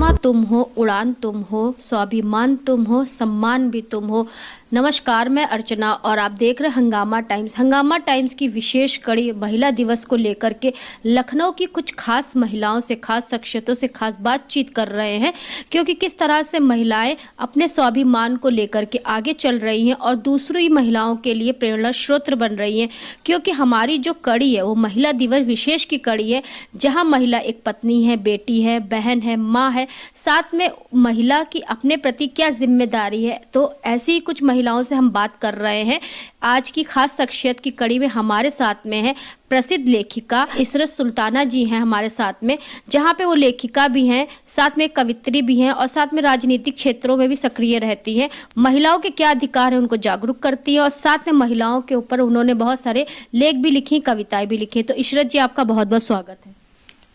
चंद्रमा तुम हो, उड़ान तुम हो, स्वाभिमान तुम हो, सम्मान भी तुम हो। नमस्कार, मैं अर्चना और आप देख रहे हैं हंगामा टाइम्स। हंगामा टाइम्स की विशेष कड़ी महिला दिवस को लेकर के लखनऊ की कुछ खास महिलाओं से, खास शख्सियतों से खास बातचीत कर रहे हैं, क्योंकि किस तरह से महिलाएं अपने स्वाभिमान को लेकर के आगे चल रही हैं और दूसरी महिलाओं के लिए प्रेरणा स्रोत बन रही हैं। क्योंकि हमारी जो कड़ी है वो महिला दिवस विशेष की कड़ी है, जहां महिला एक पत्नी है, बेटी है, बहन है, माँ है, साथ में महिला की अपने प्रति क्या जिम्मेदारी है। तो ऐसी ही कुछ महिलाओं से हम बात कर रहे हैं। आज की खास शख्सियत की कड़ी में हमारे साथ में है प्रसिद्ध लेखिका इशरत सुल्ताना जी हैं हमारे साथ में, जहां पे वो लेखिका भी हैं, साथ में कवित्री भी हैं और साथ में राजनीतिक क्षेत्रों में भी सक्रिय रहती हैं। महिलाओं के क्या अधिकार है उनको जागरूक करती है और साथ में महिलाओं के ऊपर उन्होंने बहुत सारे लेख भी लिखी, कविताएं भी लिखी। तो इशरत जी, आपका बहुत बहुत स्वागत है।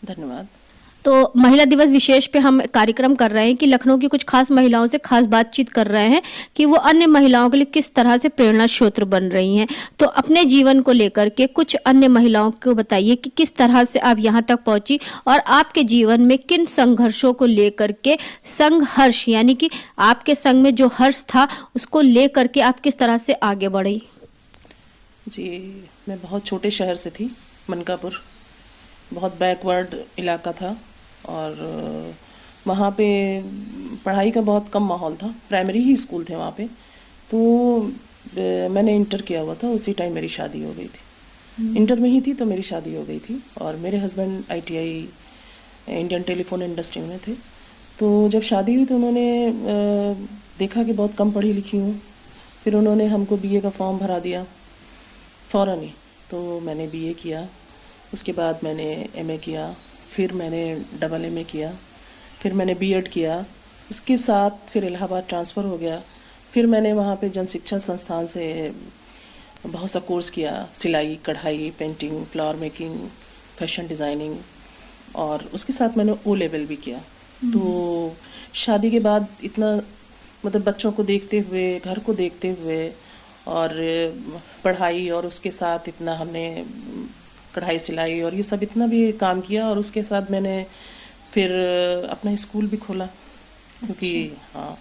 धन्यवाद। तो महिला दिवस विशेष पे हम कार्यक्रम कर रहे हैं कि लखनऊ की कुछ खास महिलाओं से खास बातचीत कर रहे हैं कि वो अन्य महिलाओं के लिए किस तरह से प्रेरणा स्रोत बन रही हैं। तो अपने जीवन को लेकर के कुछ अन्य महिलाओं को बताइए कि किस तरह से आप यहाँ तक पहुंची और आपके जीवन में किन संघर्षों को लेकर के संघर्ष, यानी कि आपके संग में जो हर्ष था उसको लेकर के आप किस तरह से आगे बढ़ी। जी, मैं बहुत छोटे शहर से थी, मनकापुर, बहुत बैकवर्ड इलाका था और वहाँ पे पढ़ाई का बहुत कम माहौल था, प्राइमरी ही स्कूल थे वहाँ पे। तो मैंने इंटर किया हुआ था, उसी टाइम मेरी शादी हो गई थी। इंटर में ही थी तो मेरी शादी हो गई थी और मेरे husband ITI Indian telephone industry में थे। तो जब शादी हुई तो उन्होंने देखा कि बहुत कम पढ़ी लिखी हूँ, फिर उन्होंने हमको BA का फॉर्म भरा दिया फ़ौरन ही। तो मैंने BA किया, उसके बाद मैंने MA किया, फिर मैंने AA किया, फिर मैंने B.Ed किया, उसके साथ फिर इलाहाबाद ट्रांसफ़र हो गया। फिर मैंने वहाँ पे जन शिक्षा संस्थान से बहुत सा कोर्स किया, सिलाई, कढ़ाई, painting, flower making, fashion designing, और उसके साथ मैंने O लेवल भी किया। तो शादी के बाद इतना मतलब बच्चों को देखते हुए, घर को देखते हुए और पढ़ाई और उसके साथ इतना हमने कढ़ाई सिलाई और ये सब इतना भी काम किया। और उसके साथ मैंने फिर अपना स्कूल भी खोला, क्योंकि हाँ,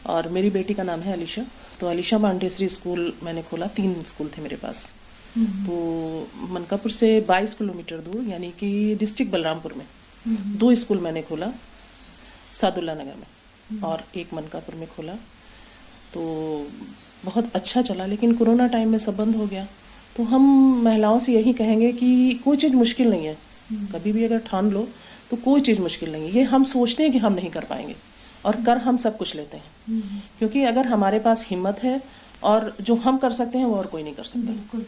और मेरी बेटी का नाम है अलीशा, तो अलीशा मांटेसरी स्कूल मैंने खोला। 3 स्कूल थे मेरे पास। तो मनकापुर से 22 किलोमीटर दूर, यानी कि डिस्ट्रिक्ट बलरामपुर में 2 स्कूल मैंने खोला, सादुल्ला नगर में और एक मनकापुर में खोला। तो बहुत अच्छा चला, लेकिन कोरोना टाइम में सब बंद हो गया। तो हम महिलाओं से यही कहेंगे कि कोई चीज़ मुश्किल नहीं है, कभी भी अगर ठान लो तो कोई चीज़ मुश्किल नहीं है। ये हम सोचते हैं कि हम नहीं कर पाएंगे और कर हम सब कुछ लेते हैं, क्योंकि अगर हमारे पास हिम्मत है और जो हम कर सकते हैं वो और कोई नहीं कर सकता,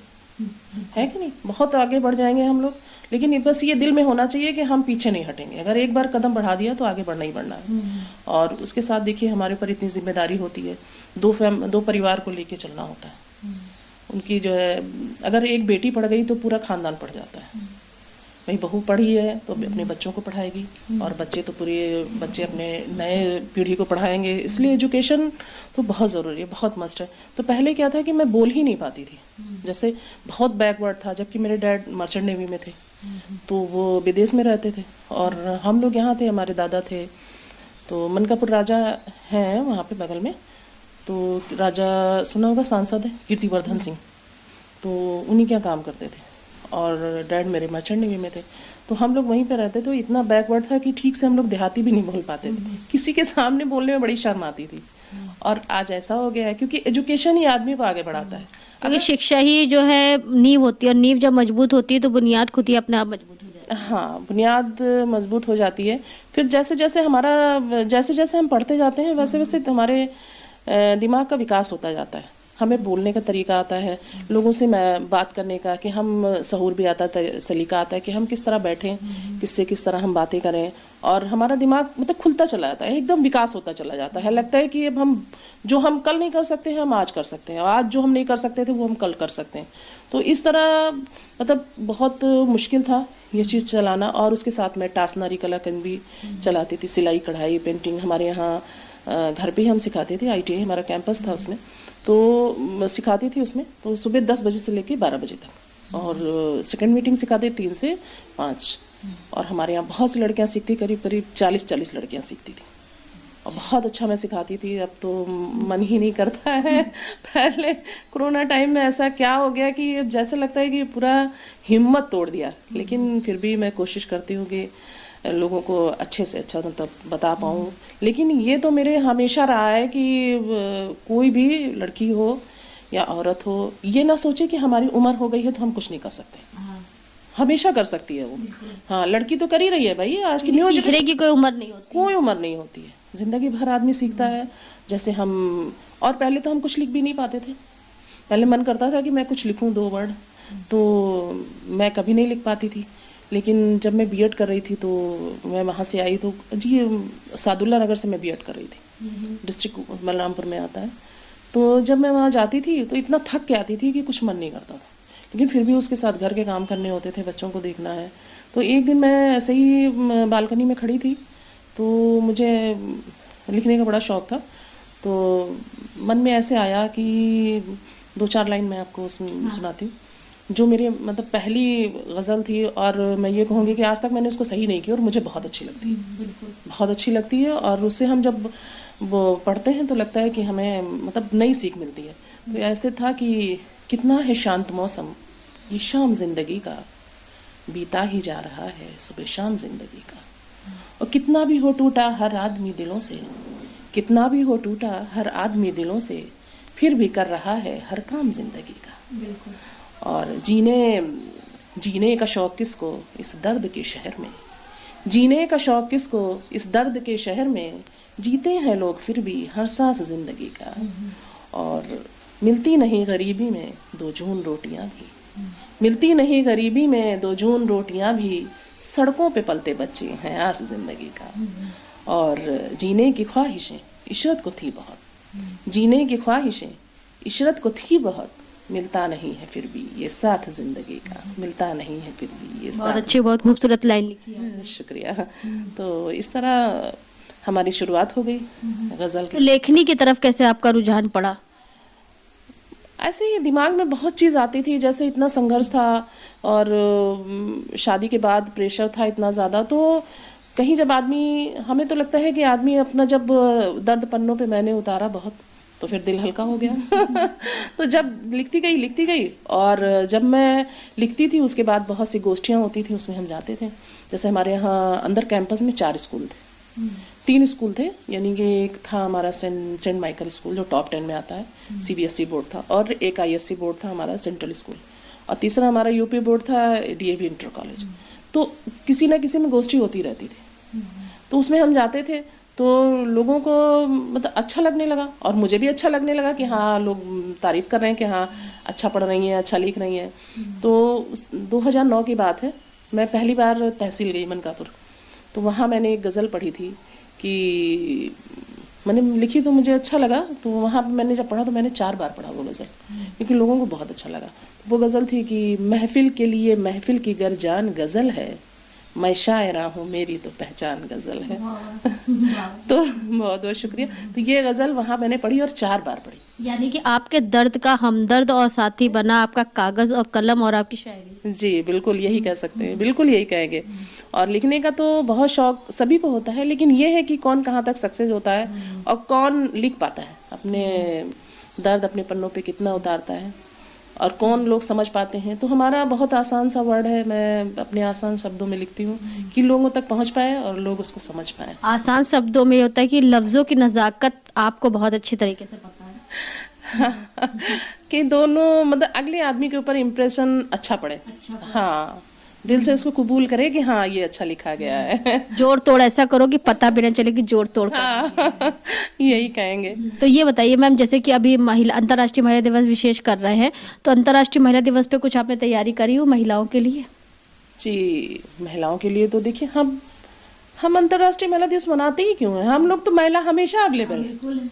है कि नहीं। बहुत आगे बढ़ जाएंगे हम लोग, लेकिन बस ये दिल में होना चाहिए कि हम पीछे नहीं हटेंगे। अगर एक बार कदम बढ़ा दिया तो आगे बढ़ना ही बढ़ना है। और उसके साथ देखिए, हमारे ऊपर इतनी जिम्मेदारी होती है, 2 परिवार को लेके चलना होता है। उनकी जो है, अगर एक बेटी पढ़ गई तो पूरा खानदान पढ़ जाता है। भाई बहू पढ़ी है तो अपने बच्चों को पढ़ाएगी और बच्चे तो पूरे बच्चे अपने नए पीढ़ी को पढ़ाएंगे। इसलिए एजुकेशन तो बहुत ज़रूरी है, बहुत मस्ट है। तो पहले क्या था कि मैं बोल ही नहीं पाती थी, जैसे बहुत बैकवर्ड था। जबकि मेरे डैड मर्चेंट नेवी में थे, तो वो विदेश में रहते थे और हम लोग यहाँ थे, हमारे दादा थे। तो मनकापुर राजा हैं वहाँ पे बगल में, तो राजा सुना होगा, सांसद है कीर्तिवर्धन सिंह, तो उन्हीं क्या काम करते थे और डैड मेरे मर्चेंट नेवी में थे। तो हम लोग वहीं पे रहते। तो इतना बैकवर्ड था कि ठीक से हम लोग देहाती भी नहीं बोल पाते थे, किसी के सामने बोलने में बड़ी शर्म आती थी। और आज ऐसा हो गया है, क्योंकि एजुकेशन ही आदमी को आगे बढ़ाता है। अगर शिक्षा ही जो है नींव होती है और नींव जब मजबूत होती है तो बुनियाद खुद ही अपने आप मजबूत हो जाती है। हाँ, बुनियाद मजबूत हो जाती है। फिर जैसे जैसे हम पढ़ते जाते हैं, वैसे वैसे हमारे दिमाग का विकास होता जाता है। हमें बोलने का तरीका आता है, लोगों से बात करने का, कि हम सहूर भी आता है, सलीका आता है कि हम किस तरह बैठें, किससे किस तरह हम बातें करें। और हमारा दिमाग मतलब खुलता चला जाता है, एकदम विकास होता चला जाता है। लगता है कि अब हम जो हम कल नहीं कर सकते हैं हम आज कर सकते हैं, और आज जो हम नहीं कर सकते थे वो हम कल कर सकते हैं। तो इस तरह मतलब बहुत मुश्किल था ये चीज़ चलाना। और उसके साथ मैं टासनारी कलाकंद भी चलाती थी, सिलाई, कढ़ाई, पेंटिंग। हमारे यहाँ घर पे ही हम सिखाते थे, ITI हमारा कैंपस था उसमें, तो सिखाती थी उसमें। तो सुबह 10 बजे से लेके 12 बजे तक, और सेकंड मीटिंग सिखाते 3 से 5। और हमारे यहाँ बहुत सी लड़कियाँ सीखती, करीब करीब 40 लड़कियाँ सीखती थी और बहुत अच्छा मैं सिखाती थी। अब तो मन ही नहीं करता है। पहले कोरोना टाइम में ऐसा क्या हो गया कि अब जैसे लगता है कि पूरा हिम्मत तोड़ दिया, लेकिन फिर भी मैं कोशिश करती हूँ कि लोगों को अच्छे से अच्छा मतलब बता पाऊँ। लेकिन ये तो मेरे हमेशा रहा है कि कोई भी लड़की हो या औरत हो, ये ना सोचे कि हमारी उम्र हो गई है तो हम कुछ नहीं कर सकते। हमेशा कर सकती है वो। हाँ, लड़की तो कर ही रही है भाई, आज की न्यू सीखने की कोई उम्र नहीं होती। कोई उम्र नहीं होती है, जिंदगी भर आदमी सीखता है। जैसे हम, और पहले तो हम कुछ लिख भी नहीं पाते थे। पहले मन करता था कि मैं कुछ लिखूं 2 वर्ड, तो मैं कभी नहीं लिख पाती थी। लेकिन जब मैं बीएड कर रही थी तो मैं वहाँ से आई तो जी सादुल्ला नगर से मैं बीएड कर रही थी, डिस्ट्रिक्ट बलरामपुर में आता है। तो जब मैं वहाँ जाती थी तो इतना थक के आती थी कि कुछ मन नहीं करता था, लेकिन फिर भी उसके साथ घर के काम करने होते थे, बच्चों को देखना है। तो एक दिन मैं ऐसे ही बालकनी में खड़ी थी, तो मुझे लिखने का बड़ा शौक़ था। तो मन में ऐसे आया कि 2-4 लाइन मैं आपको उसमें सुनाती हूँ, जो मेरी मतलब पहली गज़ल थी। और मैं ये कहूँगी कि आज तक मैंने उसको सही नहीं किया और मुझे बहुत अच्छी लगती है, बहुत अच्छी लगती है। और उससे हम जब वो पढ़ते हैं तो लगता है कि हमें मतलब नई सीख मिलती है। तो ऐसे था कि कितना है शांत मौसम ये शाम जिंदगी का, बीता ही जा रहा है सुबह शाम जिंदगी का। और कितना भी हो टूटा हर आदमी दिलों से, कितना भी हो टूटा हर आदमी दिलों से, फिर भी कर रहा है हर काम जिंदगी का। और जीने का शौक़ किसको इस दर्द के शहर में, जीने का शौक़ किसको इस दर्द के शहर में, जीते हैं लोग फिर भी हर सांस जिंदगी का। और मिलती नहीं गरीबी में 2 जून रोटियां भी, मिलती नहीं गरीबी में 2 जून रोटियां भी, सड़कों पे पलते बच्चे हैं आस जिंदगी का। और जीने की ख्वाहिशें इशरत को थी बहुत, जीने की ख्वाहिशें इशरत को थी बहुत, मिलता नहीं है फिर भी ये साथ जिंदगी का, मिलता नहीं है फिर भी ये साथ। बहुत अच्छी, बहुत खूबसूरत लाइन लिखी है। शुक्रिया। तो इस तरह हमारी शुरुआत हो गई गज़ल की। तो लेखनी की तरफ कैसे आपका रुझान पड़ा? ऐसे ही दिमाग में बहुत चीज़ आती थी, जैसे इतना संघर्ष था और शादी के बाद प्रेशर था इतना ज़्यादा। तो कहीं जब आदमी, हमें तो लगता है कि आदमी अपना जब दर्द पन्नों पे मैंने उतारा बहुत, तो फिर दिल हल्का हो गया। तो जब लिखती गई और जब मैं लिखती थी उसके बाद बहुत सी गोष्ठियाँ होती थी, उसमें हम जाते थे। जैसे हमारे यहाँ अंदर कैंपस में 4 स्कूल थे, 3 स्कूल थे, यानी कि एक था हमारा सेंट माइकल स्कूल जो टॉप 10 में आता है, सीबीएसई बोर्ड था, और एक आईएससी बोर्ड था हमारा सेंट्रल स्कूल, और तीसरा हमारा यूपी बोर्ड था डीएवी इंटर कॉलेज। तो किसी ना किसी में गोष्ठी होती रहती थी, तो उसमें हम जाते थे। तो लोगों को मतलब अच्छा लगने लगा और मुझे भी अच्छा लगने लगा कि हाँ लोग तारीफ़ कर रहे हैं कि हाँ अच्छा पढ़ रही हैं, अच्छा लिख रही हैं। तो 2009 की बात है, मैं पहली बार तहसील गई मनकापुर, तो वहाँ मैंने एक गज़ल पढ़ी थी कि मैंने लिखी तो मुझे अच्छा लगा। तो वहाँ पे मैंने जब पढ़ा तो मैंने 4 बार पढ़ा वो गज़ल, क्योंकि लोगों को बहुत अच्छा लगा। वो गज़ल थी कि महफिल के लिए महफिल की गर जान गज़ल है, मैं शायरा हूँ मेरी तो पहचान गज़ल है। तो बहुत बहुत शुक्रिया। तो ये गज़ल वहाँ मैंने पढ़ी और 4 बार पढ़ी। यानी कि आपके दर्द का हमदर्द और साथी बना आपका कागज़ और कलम और आपकी शायरी। जी बिल्कुल यही कह सकते हैं, बिल्कुल यही कहेंगे। और लिखने का तो बहुत शौक सभी को होता है, लेकिन ये है कि कौन कहाँ तक सक्सेस होता है और कौन लिख पाता है, अपने दर्द अपने पन्नों पे कितना उतारता है और कौन लोग समझ पाते हैं। तो हमारा बहुत आसान सा वर्ड है, मैं अपने आसान शब्दों में लिखती हूँ कि लोगों तक पहुँच पाए और लोग उसको समझ पाए। आसान शब्दों में होता है कि लफ्ज़ों की नज़ाकत आपको बहुत अच्छी तरीके से पता है। कि दोनों मतलब अगले आदमी के ऊपर इम्प्रेशन अच्छा पड़े, हाँ दिल से उसको कबूल करे कि हाँ ये अच्छा लिखा गया है। जोड़ तोड़ ऐसा करो कि पता भी ना चले कि जोड़ तोड़ हाँ यही कहेंगे। तो ये बताइए मैम, जैसे कि अभी अंतर्राष्ट्रीय महिला दिवस विशेष कर रहे हैं, तो अंतर्राष्ट्रीय महिला दिवस पे कुछ आपने तैयारी करी हो महिलाओं के लिए? जी महिलाओं के लिए तो देखिए हम अंतर्राष्ट्रीय महिला दिवस मनाते ही क्यों हैं? हम लोग तो महिला हमेशा अवेलेबल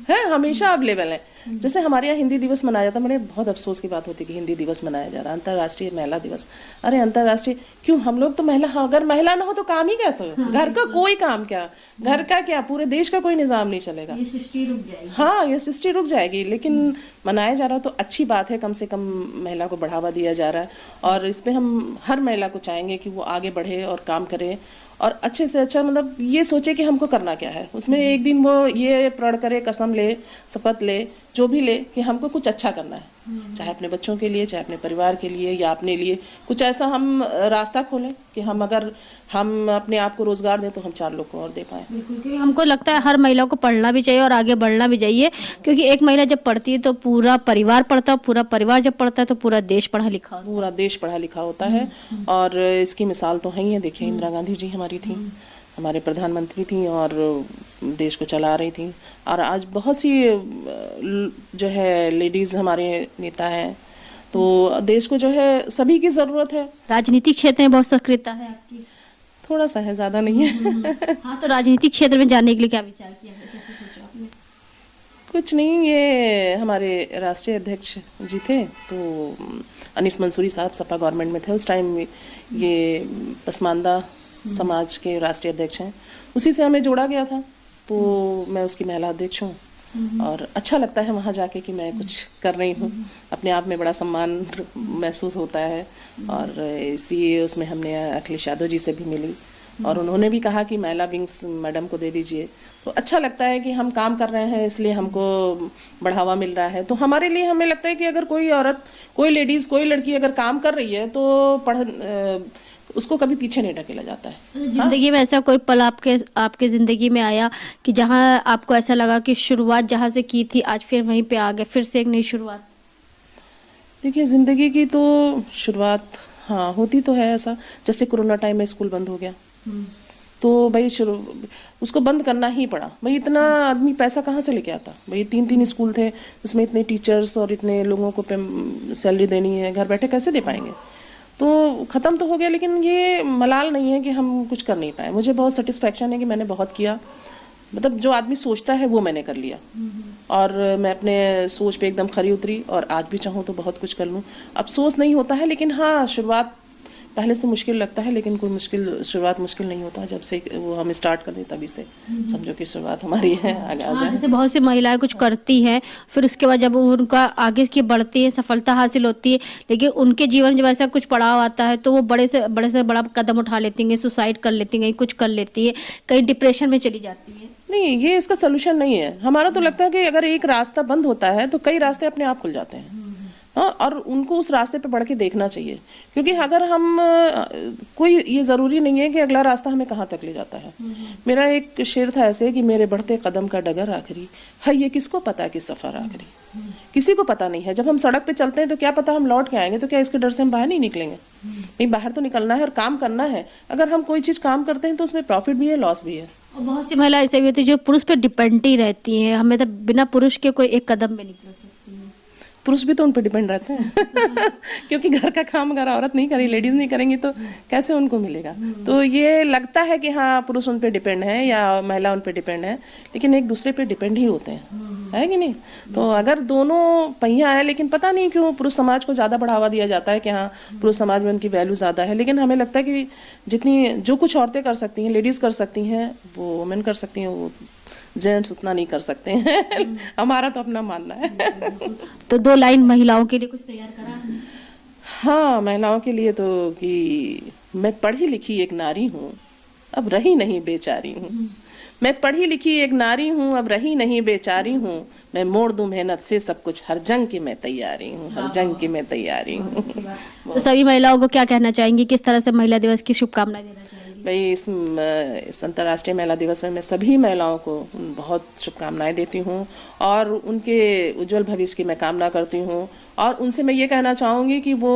है, हमेशा अवेलेबल है। जैसे हमारे यहाँ हिंदी दिवस मनाया जाता है, मेरे बहुत अफसोस की बात होती है कि हिंदी दिवस मनाया जा रहा है, अंतर्राष्ट्रीय महिला दिवस। अरे अंतर्राष्ट्रीय क्यों? हम लोग तो महिला, अगर महिला ना हो तो काम ही कैसे हो? घर का कोई काम क्या, घर का क्या, पूरे देश का कोई निजाम नहीं चलेगा। ये सृष्टि रुक जाएगी। हाँ, ये सृष्टि रुक जाएगी। लेकिन मनाया जा रहा तो अच्छी बात है, कम से कम महिला को बढ़ावा दिया जा रहा है। और इस पे हम हर महिला को चाहेंगे कि वो आगे बढ़े और काम करे और अच्छे से अच्छा, मतलब ये सोचे कि हमको करना क्या है। उसमें एक दिन वो ये प्रण करे, कसम ले, शपथ ले, जो भी ले कि हमको कुछ अच्छा करना है, चाहे अपने बच्चों के लिए, चाहे अपने परिवार के लिए या अपने लिए। कुछ ऐसा हम रास्ता खोलें कि हम अगर हम अपने आप को रोजगार दें तो हम 4 लोग को और दे पाएं। बिल्कुल, क्योंकि हमको लगता है हर महिला को पढ़ना भी चाहिए और आगे बढ़ना भी चाहिए, क्योंकि एक महिला जब पढ़ती है तो पूरा परिवार पढ़ता है, पूरा परिवार जब पढ़ता है तो पूरा देश पढ़ा लिखा होता है। पूरा देश पढ़ा लिखा होता है। और इसकी मिसाल तो है ही है। देखिए इंदिरा गांधी जी हमारी थी, हमारे प्रधानमंत्री थी और देश को चला रही थी। और आज बहुत सी जो है लेडीज हमारे नेता हैं, तो देश को जो है सभी की जरूरत है। राजनीतिक क्षेत्र में बहुत सक्रियता है आपकी। थोड़ा सा है, ज्यादा नहीं है। हाँ, तो राजनीतिक क्षेत्र में जाने के लिए क्या विचार किया है, कैसे सोचा आपने? कुछ नहीं, ये हमारे राष्ट्रीय अध्यक्ष जी थे तो अनीस मंसूरी साहब सपा गवर्नमेंट में थे उस टाइम। ये पसमानदा समाज के राष्ट्रीय अध्यक्ष हैं, उसी से हमें जोड़ा गया था, तो मैं उसकी महिला अध्यक्ष हूँ। और अच्छा लगता है वहाँ जाके कि मैं कुछ कर रही हूँ, अपने आप में बड़ा सम्मान महसूस होता है। और इसी उसमें हमने अखिलेश यादव जी से भी मिली और उन्होंने भी कहा कि महिला विंग्स मैडम को दे दीजिए। तो अच्छा लगता है कि हम काम कर रहे हैं, इसलिए हमको बढ़ावा मिल रहा है। तो हमारे लिए हमें लगता है कि अगर कोई औरत, कोई लेडीज, कोई लड़की अगर काम कर रही है तो उसको कभी पीछे नहीं ढकेला जाता है। जिंदगी में ऐसा कोई पल आपके जिंदगी में आया कि जहां आपको ऐसा लगा कि शुरुआत जहां से की थी आज फिर वहीं पे आ गए, फिर से एक नई शुरुआत? देखिए जिंदगी की तो शुरुआत हाँ होती तो है ऐसा, जैसे कोरोना टाइम में स्कूल बंद हो गया तो भाई उसको बंद करना ही पड़ा। भाई इतना आदमी पैसा कहाँ से लेके आता? भाई 3 स्कूल थे, उसमें इतने टीचर्स और इतने लोगों को सैलरी देनी है, घर बैठे कैसे दे पाएंगे? तो ख़त्म तो हो गया, लेकिन ये मलाल नहीं है कि हम कुछ कर नहीं पाए। मुझे बहुत सेटिस्फेक्शन है कि मैंने बहुत किया, मतलब जो आदमी सोचता है वो मैंने कर लिया। और मैं अपने सोच पे एकदम खरी उतरी और आज भी चाहूँ तो बहुत कुछ कर लूँ। अफसोस नहीं होता है, लेकिन हाँ शुरुआत पहले से मुश्किल लगता है, लेकिन कोई शुरुआत मुश्किल नहीं होता। जब से वो हम स्टार्ट कर दें तभी से समझो कि शुरुआत हमारी है, आगाज है। जैसे बहुत सी महिलाएं कुछ करती हैं, फिर उसके बाद जब उनका आगे की बढ़ती है, सफलता हासिल होती है, लेकिन उनके जीवन में जब ऐसा कुछ पड़ाव आता है तो वो बड़े से बड़ा कदम उठा लेती हैं, सुसाइड कर लेती हैं, कुछ कर लेती है, कहीं डिप्रेशन में चली जाती है। नहीं, ये इसका सोल्यूशन नहीं है। हमारा तो लगता है कि अगर एक रास्ता बंद होता है तो कई रास्ते अपने आप खुल जाते हैं। हाँ, और उनको उस रास्ते पे बढ़ के देखना चाहिए, क्योंकि अगर हम कोई ये ज़रूरी नहीं है कि अगला रास्ता हमें कहाँ तक ले जाता है। मेरा एक शेर था ऐसे कि मेरे बढ़ते कदम का डगर आखिरी है, ये किसको पता कि सफ़र आखिरी, किसी को पता नहीं है। जब हम सड़क पे चलते हैं तो क्या पता हम लौट के आएंगे, तो क्या इसके डर से हम बाहर नहीं निकलेंगे? नहीं, बाहर तो निकलना है और काम करना है। अगर हम कोई चीज़ काम करते हैं तो उसमें प्रॉफिट भी है, लॉस भी है। और बहुत सी महिला ऐसे भी होती है जो पुरुष पे डिपेंड ही रहती हैं, हमें तो बिना पुरुष के कोई एक कदम में नहीं चल सकती है। पुरुष भी तो उन पर डिपेंड रहते हैं क्योंकि घर का काम अगर औरत नहीं करेगी, लेडीज नहीं करेंगी तो कैसे उनको मिलेगा? तो ये लगता है कि हाँ पुरुष उन पर डिपेंड है या महिला उन पर डिपेंड है, लेकिन एक दूसरे पे डिपेंड ही होते हैं, है कि नहीं? तो अगर दोनों पहिया है, लेकिन पता नहीं क्यों पुरुष समाज को ज़्यादा बढ़ावा दिया जाता है कि हाँ पुरुष समाज में उनकी वैल्यू ज़्यादा है। लेकिन हमें लगता है कि जितनी जो कुछ औरतें कर सकती हैं, लेडीज़ कर सकती हैं, वो वुमेन कर सकती हैं, वो जेंट्स उतना नहीं कर सकते हैं हमारा तो अपना मानना है। तो 2 लाइन महिलाओं के लिए कुछ तैयार करा आपने? हाँ, महिलाओं के लिए तो कि मैं पढ़ी लिखी एक नारी हूँ, अब रही नहीं बेचारी हूँ। मैं पढ़ी लिखी एक नारी हूँ, अब रही नहीं बेचारी हूँ। मैं मोड़ दूं मेहनत से सब कुछ, हर जंग की मैं तैयारी हूँ, हर जंग की मैं तैयारी हूँ। तो सभी महिलाओं को क्या कहना चाहेंगी, किस तरह से महिला दिवस की शुभकामनाएं देना चाहेंगी? भाई इस अंतर्राष्ट्रीय महिला दिवस में मैं सभी महिलाओं को बहुत शुभकामनाएं देती हूँ और उनके उज्जवल भविष्य की मैं कामना करती हूँ। और उनसे मैं ये कहना चाहूँगी कि वो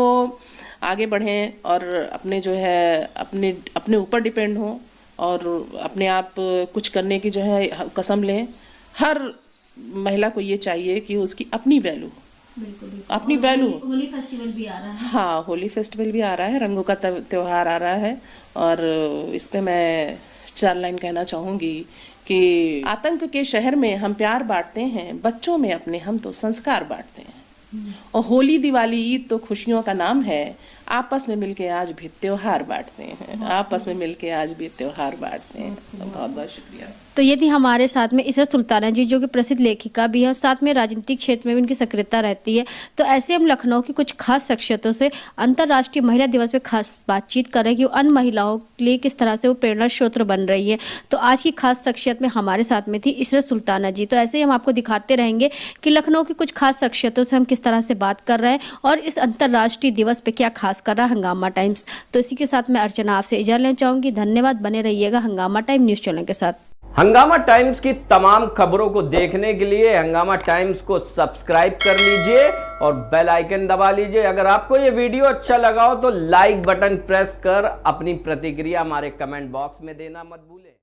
आगे बढ़ें और अपने जो है अपने ऊपर डिपेंड हों और अपने आप कुछ करने की जो है कसम लें। हर महिला को ये चाहिए कि उसकी अपनी वैल्यू, अपनी वैल्यू। होली फेस्टिवल भी आ रहा है। हाँ, होली फेस्टिवल भी आ रहा है, रंगों का त्योहार आ रहा है और इस पे मैं 4 लाइन कहना चाहूँगी कि आतंक के शहर में हम प्यार बांटते हैं, बच्चों में अपने हम तो संस्कार बांटते हैं। और होली, दिवाली, ईद तो खुशियों का नाम है, आपस में मिलके आज भी त्योहार बांटते हैं, आपस में मिलके आज भी त्योहार बांटते हैं। बहुत बहुत शुक्रिया। तो ये थी हमारे साथ में इसरत सुल्ताना जी, जो कि प्रसिद्ध लेखिका भी है और साथ में राजनीतिक क्षेत्र में भी उनकी सक्रियता रहती है। तो ऐसे हम लखनऊ की कुछ खास शख्सियतों से अंतर्राष्ट्रीय महिला दिवस पे खास बातचीत कर रहे हैं कि अन्य महिलाओं के लिए किस तरह से वो प्रेरणा स्रोत बन रही है। तो आज की खास शख्सियत में हमारे साथ में थी इसरत सुल्ताना जी। तो ऐसे ही हम आपको दिखाते रहेंगे कि लखनऊ की कुछ खास शख्सियतों से हम किस तरह से बात कर रहे हैं और इस अंतर्राष्ट्रीय दिवस पे क्या खास कर रहा है हंगामा टाइम्स। तो इसी के साथ मैं अर्चना आपसे इजाजत लेना चाहूंगी। धन्यवाद, बने रहिएगा हंगामा टाइम न्यूज चैनल के साथ। हंगामा टाइम्स की तमाम खबरों को देखने के लिए हंगामा टाइम्स को सब्सक्राइब कर लीजिए और बेल आइकन दबा लीजिए। अगर आपको ये वीडियो अच्छा लगा हो तो लाइक बटन प्रेस कर अपनी प्रतिक्रिया हमारे कमेंट बॉक्स में देना मत भूलें।